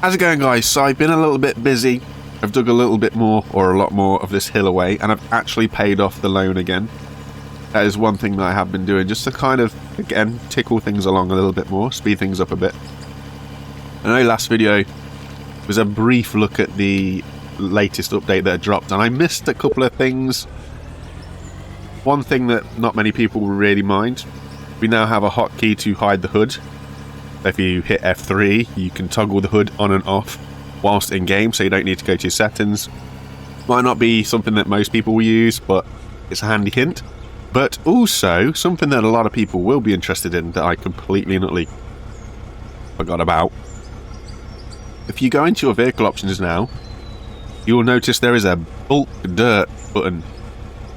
How's it going, guys? So I've been a little bit busy. I've dug a little bit more, or a lot more, of this hill away, and I've actually paid off the loan again. That is one thing that I have been doing, just to kind of, again, tickle things along a little bit more, speed things up a bit. I know last video was a brief look at the latest update that dropped, and I missed a couple of things. One thing that not many people will really mind, we now have a hotkey to hide the hood. If you hit F3, you can toggle the hood on and off whilst in game, so you don't need to go to your settings. Might not be something that most people will use, but it's a handy hint. But also, something that a lot of people will be interested in that I completely and utterly forgot about. If you go into your vehicle options now, you will notice there is a bulk dirt button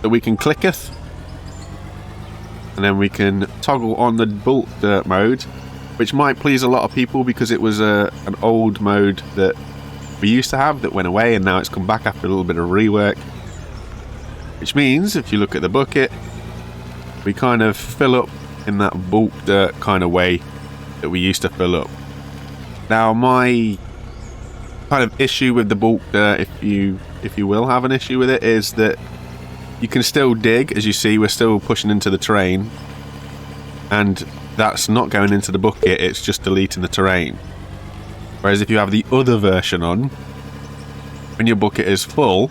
that we can clicketh, and then we can toggle on the bulk dirt mode, which might please a lot of people because it was an old mode that we used to have that went away, and now it's come back after a little bit of rework. Which means, if you look at the bucket, we kind of fill up in that bulk dirt kind of way that we used to fill up. Now, my kind of issue with the bulk dirt, if you will have an issue with it, is that you can still dig. As you see, we're still pushing into the terrain, and that's not going into the bucket, it's just deleting the terrain. Whereas if you have the other version on, when your bucket is full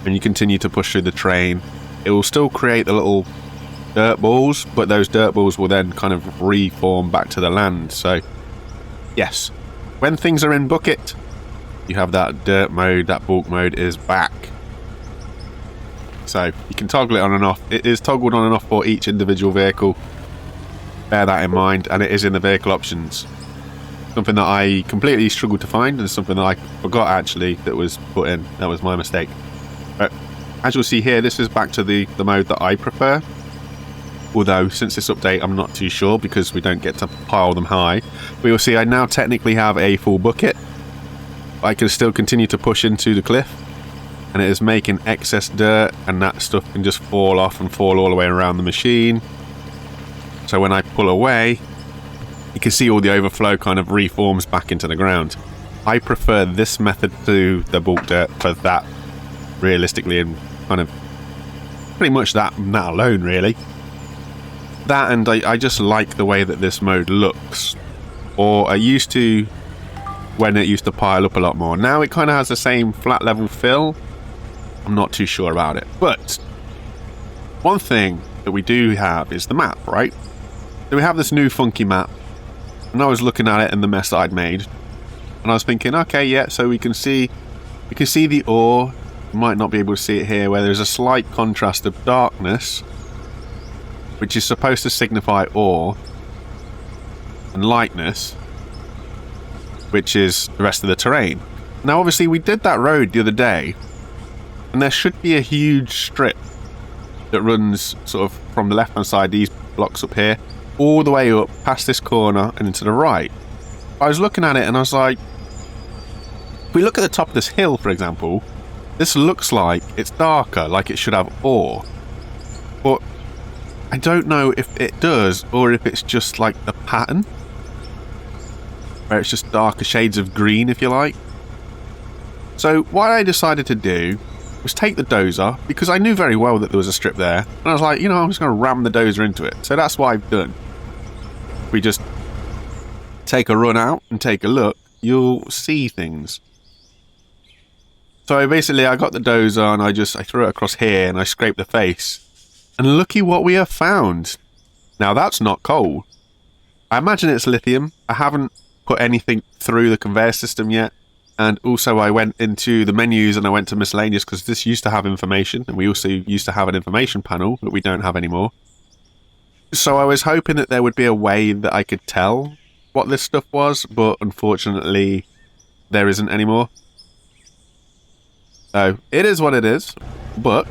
and you continue to push through the terrain, it will still create the little dirt balls, but those dirt balls will then kind of reform back to the land. So yes, when things are in bucket, you have that dirt mode, that bulk mode is back. So you can toggle it on and off. It is toggled on and off for each individual vehicle. Bear that in mind, and it is in the vehicle options. Something that I completely struggled to find, and something that I forgot actually that was put in. That was my mistake. But as you'll see here, this is back to the mode that I prefer. Although, since this update, I'm not too sure because we don't get to pile them high. But you'll see I now technically have a full bucket. I can still continue to push into the cliff, and it is making excess dirt, and that stuff can just fall off and fall all the way around the machine. So when I pull away, you can see all the overflow kind of reforms back into the ground. I prefer this method to the bulk dirt for that, realistically, and kind of pretty much that alone, really. That, and I just like the way that this mode looks. Or I used to, when it used to pile up a lot more. Now it kind of has the same flat level fill. I'm not too sure about it. But one thing that we do have is the map, right? So we have this new funky map, and I was looking at it and the mess that I'd made, and I was thinking, okay, yeah, so we can see the ore. You might not be able to see it here, where there's a slight contrast of darkness, which is supposed to signify ore, and lightness, which is the rest of the terrain. Now, obviously, we did that road the other day, and there should be a huge strip that runs sort of from the left-hand side, these blocks up here, all the way up past this corner and into the right. I was looking at it and I was like, if we look at the top of this hill, for example, this looks like it's darker, like it should have ore. But I don't know if it does, or if it's just like the pattern, where it's just darker shades of green, if you like. So what I decided to do was take the dozer, because I knew very well that there was a strip there, and I was like, you know, I'm just going to ram the dozer into it. So that's what I've done. We just take a run out and take a look, you'll see things. So basically I got the dozer and I threw it across here and I scraped the face, and looky what we have found. Now that's not coal. I imagine it's lithium. I haven't put anything through the conveyor system yet. And also I went into the menus and I went to miscellaneous, because this used to have information, and we also used to have an information panel that we don't have anymore. So I was hoping that there would be a way that I could tell what this stuff was, but unfortunately there isn't anymore. So it is what it is, but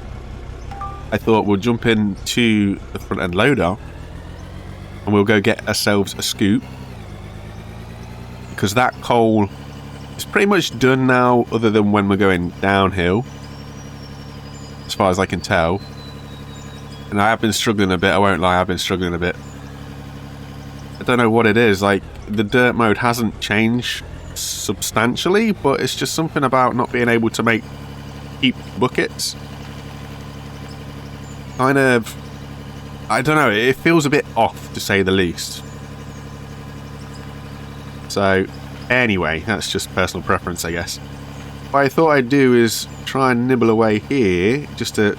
I thought we'll jump into the front end loader and we'll go get ourselves a scoop, because that coal is pretty much done now, other than when we're going downhill, as far as I can tell. And I have been struggling a bit, I won't lie, I've been struggling a bit. I don't know what it is, like, the dirt mode hasn't changed substantially, but it's just something about not being able to keep buckets. Kind of, I don't know, it feels a bit off, to say the least. So, anyway, that's just personal preference, I guess. What I thought I'd do is try and nibble away here, just to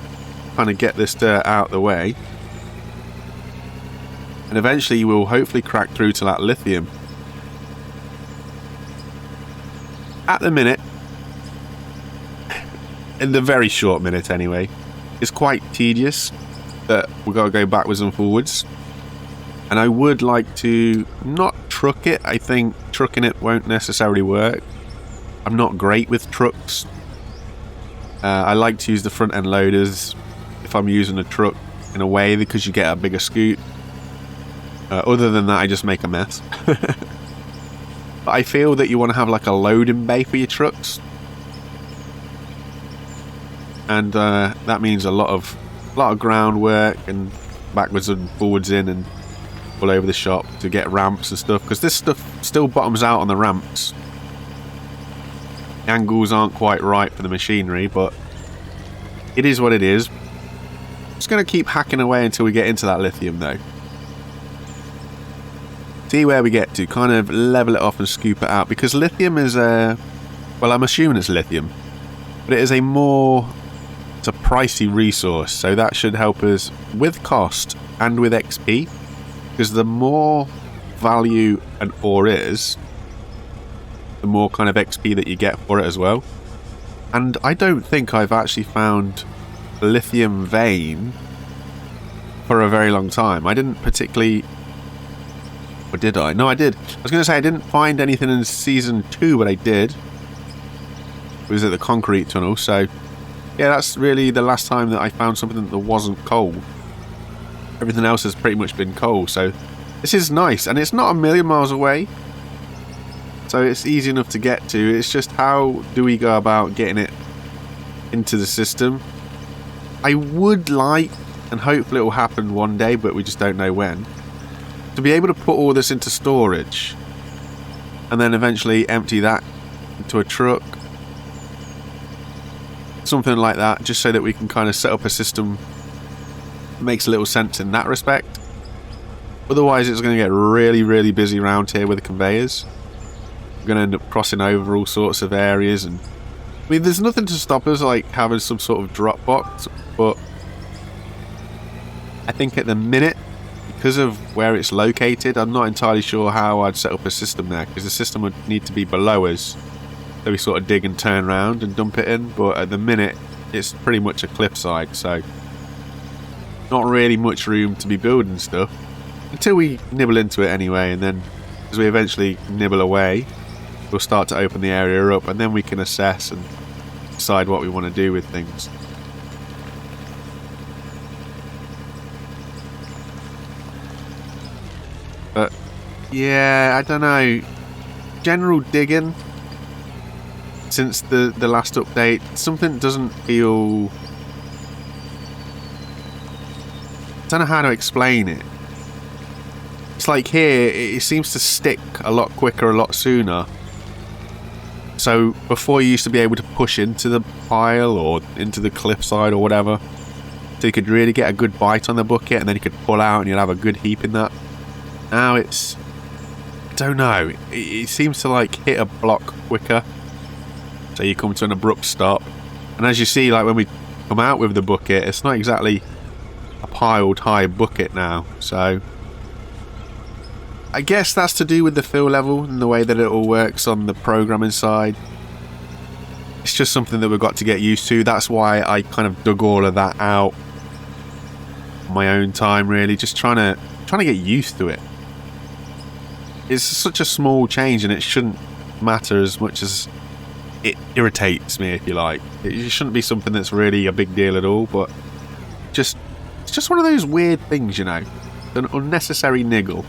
kind of get this dirt out the way. And eventually we'll hopefully crack through to that lithium. At the minute, in the very short minute anyway, it's quite tedious that we've got to go backwards and forwards. And I would like to not truck it. I think trucking it won't necessarily work. I'm not great with trucks. I like to use the front end loaders if I'm using a truck, in a way, because you get a bigger scoot. Other than that, I just make a mess. But I feel that you want to have like a loading bay for your trucks. And that means a lot of groundwork and backwards and forwards in and all over the shop to get ramps and stuff, because this stuff still bottoms out on the ramps. The angles aren't quite right for the machinery, but it is what it is. Just going to keep hacking away until we get into that lithium though. See where we get to, kind of level it off and scoop it out, because lithium is well, I'm assuming it's lithium, but it is it's a pricey resource, so that should help us with cost and with XP, because the more value an ore is, the more kind of XP that you get for it as well. And I don't think I've actually found a lithium vein for a very long time. I didn't particularly... Or did I? No, I did. I was going to say I didn't find anything in Season 2, but I did. It was at the concrete tunnel, so... Yeah, that's really the last time that I found something that wasn't coal. Everything else has pretty much been coal, so... This is nice, and it's not a million miles away. So it's easy enough to get to. It's just how do we go about getting it into the system? I would like, and hopefully it will happen one day, but we just don't know when, to be able to put all this into storage and then eventually empty that into a truck. Something like that, just so that we can kind of set up a system that makes a little sense in that respect. Otherwise it's going to get really, really busy around here with the conveyors. We're going to end up crossing over all sorts of areas, and I mean, there's nothing to stop us like having some sort of drop box, but I think at the minute, because of where it's located, I'm not entirely sure how I'd set up a system there, because the system would need to be below us, so we sort of dig and turn around and dump it in. But at the minute it's pretty much a cliffside, so not really much room to be building stuff until we nibble into it anyway. And then as we eventually nibble away, we'll start to open the area up, and then we can assess and decide what we want to do with things. But yeah, I don't know, general digging since the last update, something doesn't feel... I don't know how to explain it. It's like here, it seems to stick a lot quicker, a lot sooner. So before you used to be able to push into the pile or into the cliffside or whatever, so you could really get a good bite on the bucket, and then you could pull out and you'd have a good heap in that. Now it's... I don't know, it seems to like hit a block quicker, so you come to an abrupt stop. And as you see, like when we come out with the bucket, it's not exactly a piled high bucket now, so I guess that's to do with the fill level and the way that it all works on the programming side. It's just something that we've got to get used to. That's why I kind of dug all of that out on my own time, really, just trying to get used to it. It's such a small change, and it shouldn't matter as much as it irritates me, if you like. It shouldn't be something that's really a big deal at all, but it's just one of those weird things, you know, an unnecessary niggle.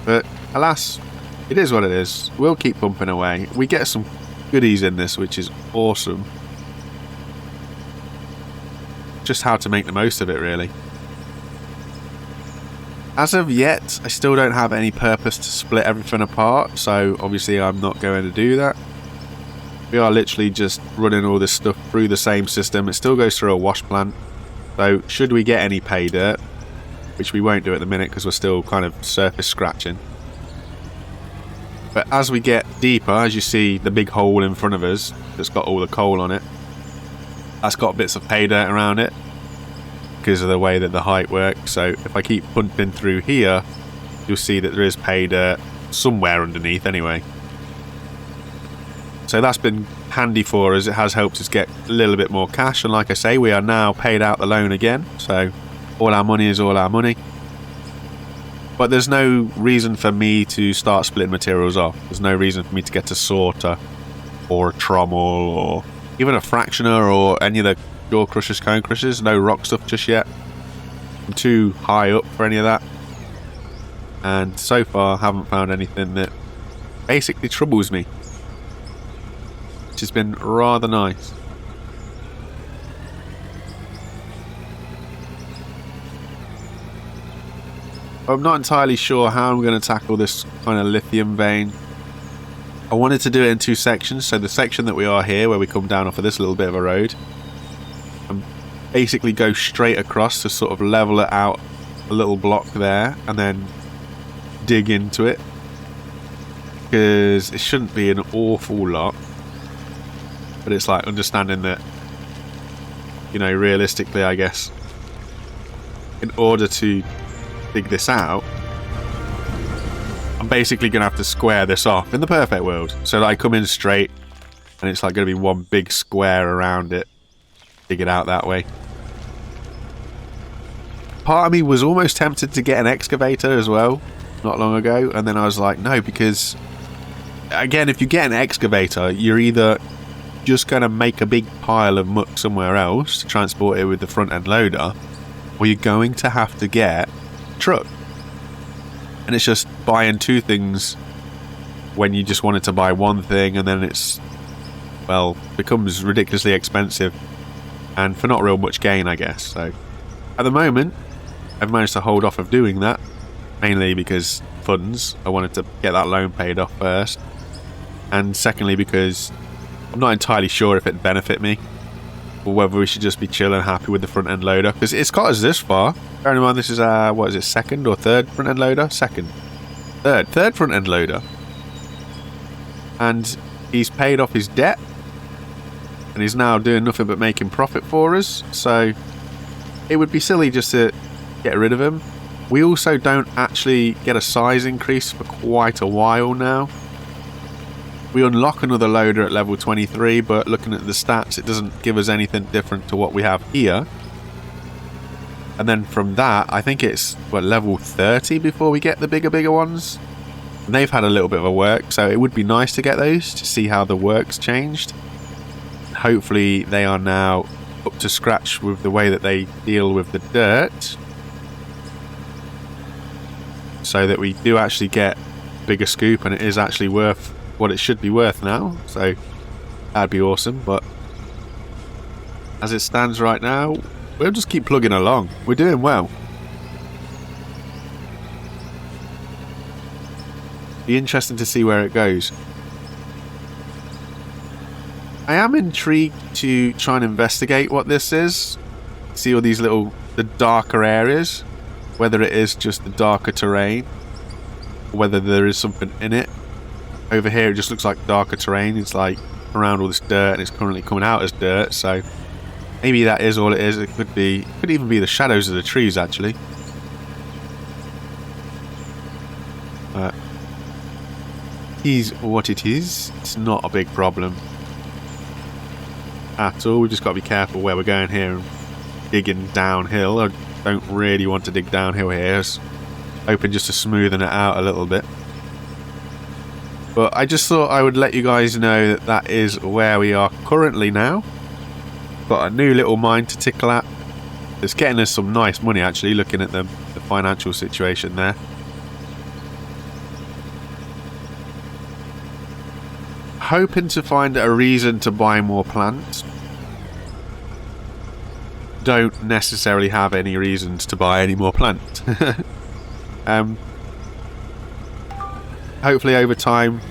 But alas, it is what it is. We'll keep bumping away. We get some goodies in this, which is awesome. Just how to make the most of it, really. As of yet, I still don't have any purpose to split everything apart, so obviously I'm not going to do that. We are literally just running all this stuff through the same system. It still goes through a wash plant, so should we get any pay dirt, which we won't do at the minute because we're still kind of surface scratching. But as we get deeper, as you see the big hole in front of us that's got all the coal on it, that's got bits of pay dirt around it because of the way that the height works. So if I keep pumping through here, you'll see that there is pay dirt somewhere underneath anyway. So that's been handy for us. It has helped us get a little bit more cash, and like I say, we are now paid out the loan again, so all our money is all our money. But there's no reason for me to start splitting materials off. There's no reason for me to get a sorter or a trommel or even a fractioner or any of the jaw crushers, cone crushers. No rock stuff just yet. I'm too high up for any of that, and so far haven't found anything that basically troubles me, which has been rather nice. I'm not entirely sure how I'm going to tackle this kind of lithium vein. I wanted to do it in two sections, so the section that we are here, where we come down off of this little bit of a road, and basically go straight across to sort of level it out a little block there, and then dig into it, because it shouldn't be an awful lot. But it's like understanding that, you know, realistically, I guess, in order to dig this out, I'm basically going to have to square this off in the perfect world. So that I come in straight, and it's like going to be one big square around it. Dig it out that way. Part of me was almost tempted to get an excavator as well, not long ago. And then I was like, no, because, again, if you get an excavator, you're either just going to make a big pile of muck somewhere else to transport it with the front end loader, or you're going to have to get a truck. And it's just buying two things when you just wanted to buy one thing, and then it's, well, becomes ridiculously expensive and for not real much gain, I guess. So at the moment I've managed to hold off of doing that, mainly because funds. I wanted to get that loan paid off first, and secondly because I'm not entirely sure if it'd benefit me, or whether we should just be chill and happy with the front end loader, because it's got us this far. Bearing in mind this is what is it, second or third front end loader? Third front end loader, and he's paid off his debt, and he's now doing nothing but making profit for us. So it would be silly just to get rid of him. We also don't actually get a size increase for quite a while now. We unlock another loader at level 23, but looking at the stats, it doesn't give us anything different to what we have here. And then from that, I think it's, what, level 30 before we get the bigger ones? And they've had a little bit of a work, so it would be nice to get those to see how the work's changed. Hopefully they are now up to scratch with the way that they deal with the dirt, so that we do actually get a bigger scoop and it is actually worth what it should be worth now. So that'd be awesome. But as it stands right now, we'll just keep plugging along. We're doing well. Be interesting to see where it goes. I am intrigued to try and investigate what this is. See all these the darker areas, whether it is just the darker terrain, or whether there is something in it. Over here it just looks like darker terrain. It's like around all this dirt, and it's currently coming out as dirt, so maybe that is all it is. It could even be the shadows of the trees, actually. Is what it is. It's not a big problem at all. We've just got to be careful where we're going here and digging downhill. I don't really want to dig downhill here. I was hoping just to smoothen it out a little bit. But I just thought I would let you guys know that that is where we are currently now. Got a new little mine to tickle at. It's getting us some nice money, actually, looking at the financial situation there. Hoping to find a reason to buy more plants. Don't necessarily have any reasons to buy any more plants. Hopefully over time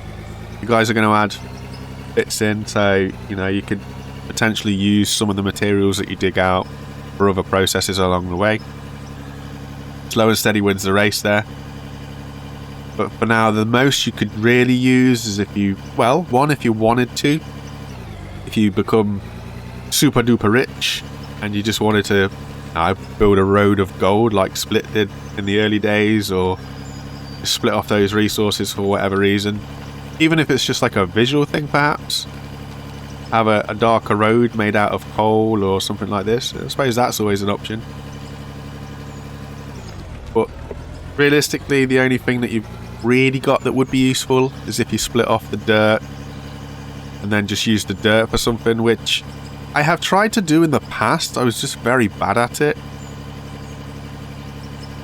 you guys are going to add bits in, so you know you could potentially use some of the materials that you dig out for other processes along the way. Slow and steady wins the race there. But for now, the most you could really use is if you, well, one, if you wanted to, if you become super duper rich and you just wanted to build a road of gold like Split did in the early days, or split off those resources for whatever reason. Even if it's just like a visual thing, perhaps. Have a darker road made out of coal or something like this. I suppose that's always an option. But realistically, the only thing that you've really got that would be useful is if you split off the dirt and then just use the dirt for something, which I have tried to do in the past. I was just very bad at it.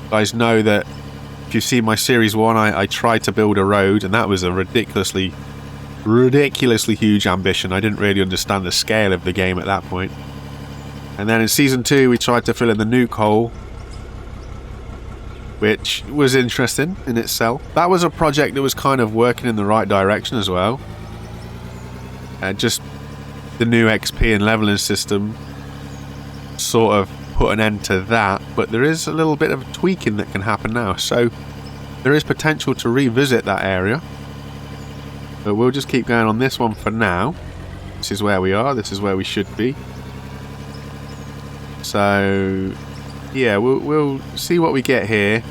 You guys know that if you've seen my series 1, I tried to build a road, and that was a ridiculously huge ambition. I didn't really understand the scale of the game at that point. And then in season 2 we tried to fill in the nuke hole, which was interesting in itself. That was a project that was kind of working in the right direction as well. Just the new XP and leveling system sort of put an end to that, but there is a little bit of tweaking that can happen now, so there is potential to revisit that area. But we'll just keep going on this one for now. This is where we are, this is where we should be. So yeah, we'll see what we get here,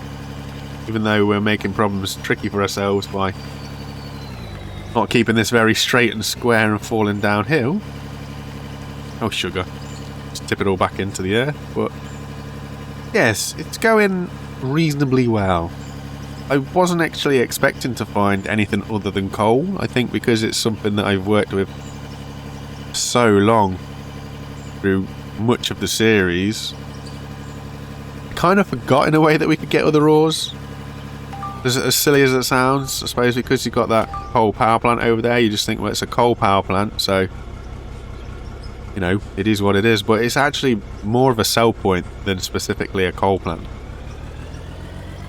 even though we're making problems tricky for ourselves by not keeping this very straight and square and falling downhill. Oh, sugar. Just tip it all back into the air. But yes, it's going reasonably well. I wasn't actually expecting to find anything other than coal. I think because it's something that I've worked with so long through much of the series, I kind of forgot in a way that we could get other ores. As silly as it sounds, I suppose because you've got that coal power plant over there, you just think, well, it's a coal power plant, so you know, it is what it is. But it's actually more of a sell point than specifically a coal plant,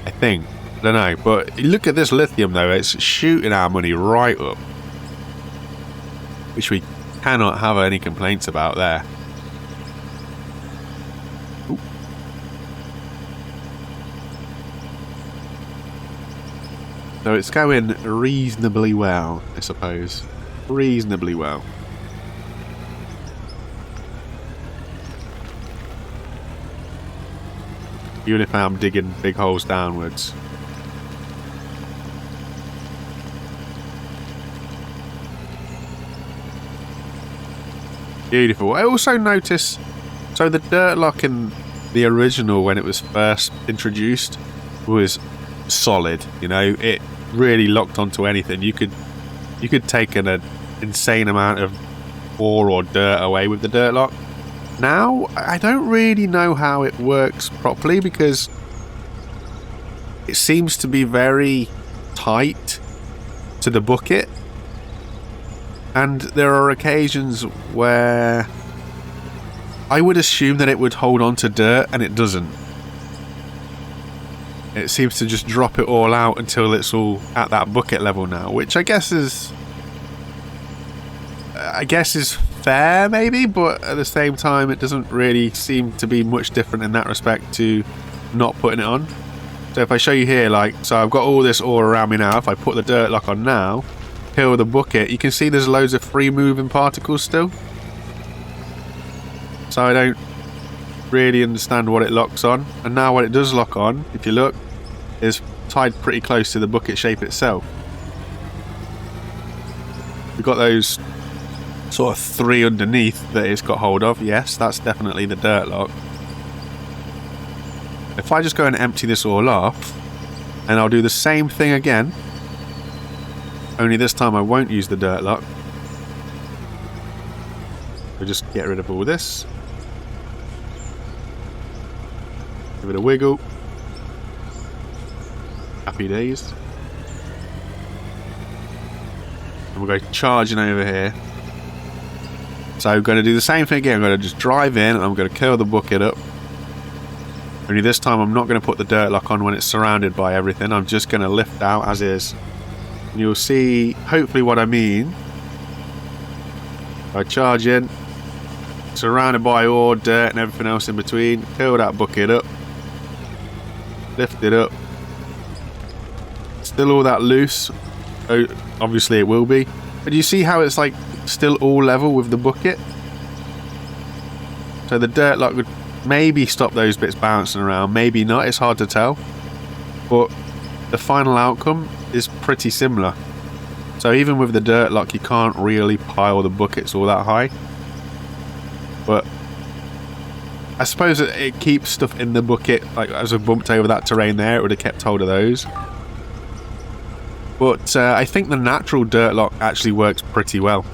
I think. I don't know, but look at this lithium though, it's shooting our money right up, which we cannot have any complaints about there. Ooh. So it's going reasonably well, I suppose. Reasonably well. Even if I'm digging big holes downwards. Beautiful. I also noticed, so the dirt lock in the original, when it was first introduced, was solid. You know, it really locked onto anything. You could take an insane amount of ore or dirt away with the dirt lock. Now, I don't really know how it works properly, because it seems to be very tight to the bucket. And there are occasions where I would assume that it would hold on to dirt, and it doesn't. It seems to just drop it all out until it's all at that bucket level now, which I guess is fair maybe, but at the same time it doesn't really seem to be much different in that respect to not putting it on. So if I show you here, like, so I've got all this ore around me now. If I put the dirt lock on now, peel the bucket, you can see there's loads of free moving particles still. So I don't really understand what it locks on. And now what it does lock on, if you look, is tied pretty close to the bucket shape itself. We've got those sort of 3 underneath that it's got hold of. Yes, that's definitely the dirt lock. If I just go and empty this all off, and I'll do the same thing again, only this time I won't use the dirt lock. We'll just get rid of all this. Give it a wiggle. Happy days. And we'll go charging over here. So I'm going to do the same thing again. I'm going to just drive in and I'm going to curl the bucket up. Only this time I'm not going to put the dirt lock on when it's surrounded by everything. I'm just going to lift out as is. And you'll see hopefully what I mean. I charge in, surrounded by ore, dirt and everything else in between. Fill that bucket up. Lift it up. Still all that loose. Oh, obviously it will be. But you see how it's like still all level with the bucket? So the dirt lock would maybe stop those bits bouncing around, maybe not, it's hard to tell. But the final outcome is pretty similar. So even with the dirt lock, you can't really pile the buckets all that high. But I suppose it keeps stuff in the bucket. Like as I bumped over that terrain there, it would have kept hold of those. But I think the natural dirt lock actually works pretty well,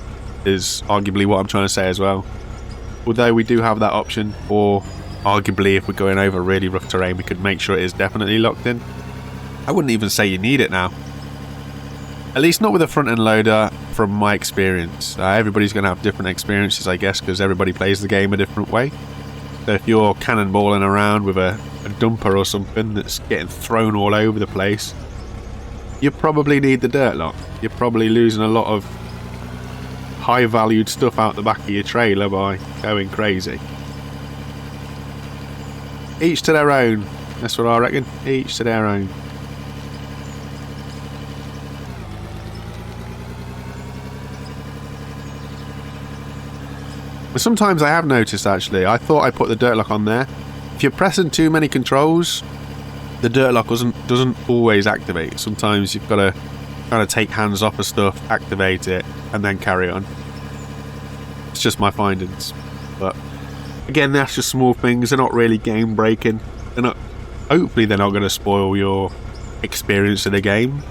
is arguably what I'm trying to say as well. Although we do have that option, or arguably if we're going over really rough terrain, we could make sure it is definitely locked in. I wouldn't even say you need it now. At least not with a front end loader from my experience. Everybody's going to have different experiences, I guess, because everybody plays the game a different way. So if you're cannonballing around with a dumper or something that's getting thrown all over the place, you probably need the dirt lock. You're probably losing a lot of high valued stuff out the back of your trailer by going crazy. Each to their own. That's what I reckon. Each to their own. But sometimes I have noticed actually, I thought I put the dirt lock on there. If you're pressing too many controls, the dirt lock doesn't always activate. Sometimes you've got to kind of take hands off of stuff, activate it, and then carry on. It's just my findings. But again, that's just small things. They're not really game breaking. Hopefully they're not going to spoil your experience of the game.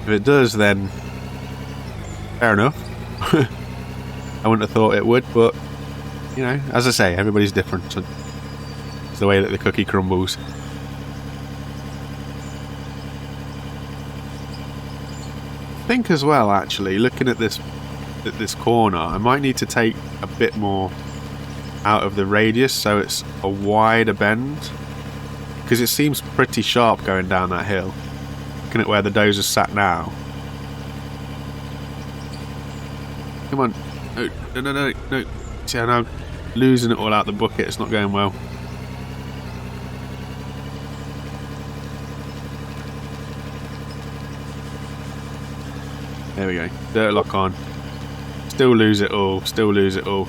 If it does, then fair enough. I wouldn't have thought it would, but you know, as I say, everybody's different. So it's the way that the cookie crumbles. I think as well, actually, looking at this corner, I might need to take a bit more out of the radius so it's a wider bend, because it seems pretty sharp going down that hill. Looking at where the dozer's sat now. Come on. No. See, I'm now losing it all out the bucket. It's not going well. There we go. Dirt lock on. Still lose it all. Still lose it all.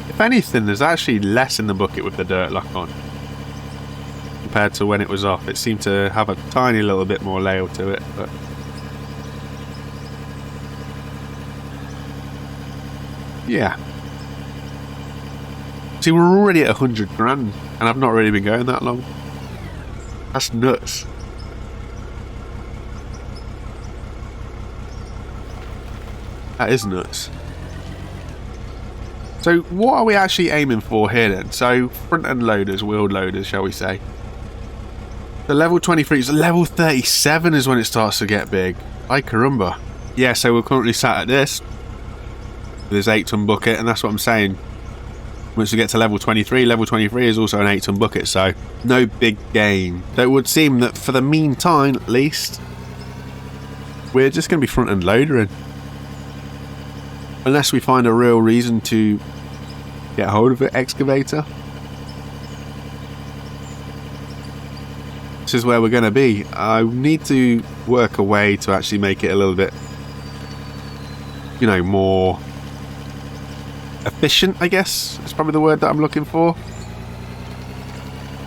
If anything, there's actually less in the bucket with the dirt lock on compared to when it was off. It seemed to have a tiny little bit more layer to it, but yeah. See, we're already at 100 grand, and I've not really been going that long. That's nuts. That is nuts. So what are we actually aiming for here then? So front end loaders, wheeled loaders, shall we say. The level 23, so level 37 is when it starts to get big. Ay caramba. Yeah, so we're currently sat at this. With this 8-ton bucket, and that's what I'm saying. Once we get to level 23 is also an 8-ton bucket, so no big gain. So it would seem that for the meantime, at least, we're just going to be front end loadering. Unless we find a real reason to get hold of an excavator. This is where we're going to be. I need to work a way to actually make it a little bit, you know, more efficient, I guess. That's probably the word that I'm looking for.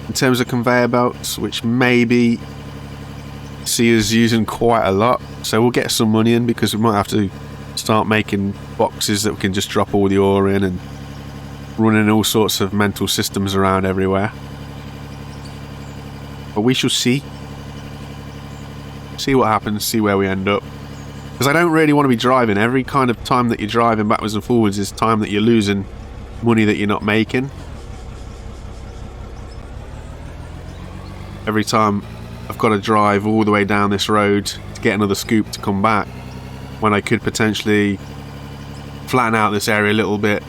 In terms of conveyor belts, which maybe see us using quite a lot. So we'll get some money in because we might have to start making boxes that we can just drop all the ore in and running all sorts of mental systems around everywhere. But we shall see. See what happens, see where we end up. Because I don't really want to be driving. Every kind of time that you're driving backwards and forwards is time that you're losing money that you're not making. Every time I've got to drive all the way down this road to get another scoop to come back, when I could potentially flatten out this area a little bit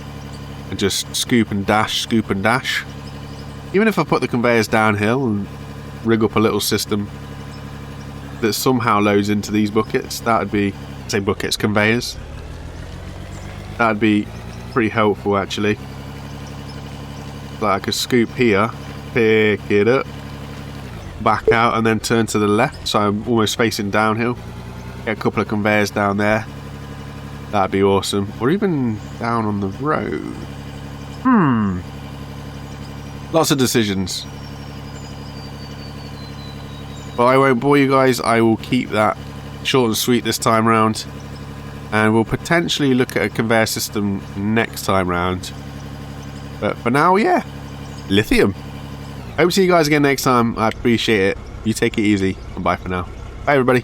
and just scoop and dash. Even if I put the conveyors downhill and rig up a little system that somehow loads into these buckets, that would be, say buckets, conveyors. That would be pretty helpful actually. Like a scoop here, pick it up, back out and then turn to the left so I'm almost facing downhill. Get a couple of conveyors down there. That'd be awesome. Or even down on the road. Lots of decisions. But I won't bore you guys. I will keep that short and sweet this time round. And we'll potentially look at a conveyor system next time round. But for now, yeah. Lithium. Hope to see you guys again next time. I appreciate it. You take it easy. And bye for now. Bye, everybody.